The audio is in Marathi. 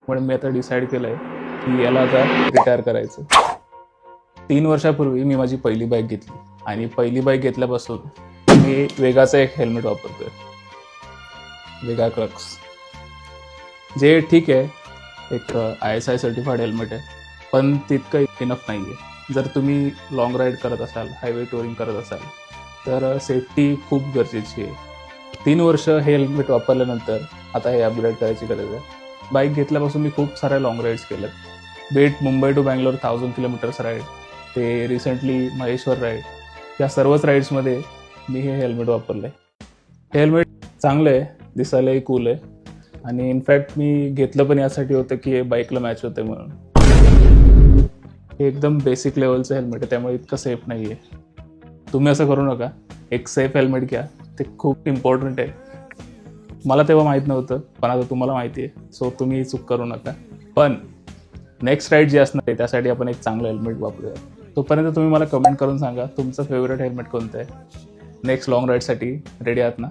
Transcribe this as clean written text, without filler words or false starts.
म्हणून मी आता डिसाईड केलं आहे की याला आता रिटायर करायचं. 3 वर्षापूर्वी मी माझी पहिली बाईक घेतली आणि पहिली बाईक घेतल्यापासून मी वेगाचं एक हेल्मेट वापरतोय, वेगा क्रक्स, जे ठीक आहे एक ISI सर्टिफाईड हेल्मेट आहे, पण तितकं इनफ नाही आहे. जर तुम्ही लॉंग राईड करत असाल, हायवे टुरिंग करत असाल तर सेफ्टी खूप गरजेची आहे. 3 वर्ष हे हेल्मेट वापरल्यानंतर आता हे अपग्रेड करायची गरज आहे. बाईक घेतल्यापासून मी खूप साऱ्या लॉंग राईड्स केल्यात. बेट Mumbai to Bangalore 1000 kilometres ride, ते रिसेंटली महेश्वर राईड, या सर्वच राईड्समध्ये मी हे हेल्मेट वापरलं आहे. हे हेल्मेट चांगलं आहे, दिसायलाही कूल आहे आणि इनफॅक्ट मी घेतलं पण यासाठी होतं की हे बाईकला मॅच होते म्हणून. हे एकदम बेसिक लेवलचं हेल्मेट आहे, त्यामुळे इतकं सेफ नाही आहे. तुम्ही असं करू नका, एक सेफ हेल्मेट घ्या, ते खूप इम्पॉर्टंट आहे. मला तेव्हा माहीत नव्हतं, पण आता तुम्हाला माहिती आहे, सो तुम्ही ही चूक करू नका. पण नेक्स्ट राईड जी असणार आहे त्यासाठी आपण एक चांगलं हेल्मेट वापरूया. तोपर्यंत तुम्ही मला कमेंट करून सांगा तुमचं फेवरेट हेल्मेट कोणतं आहे. नेक्स्ट लॉंग राईडसाठी रेडी आहात ना?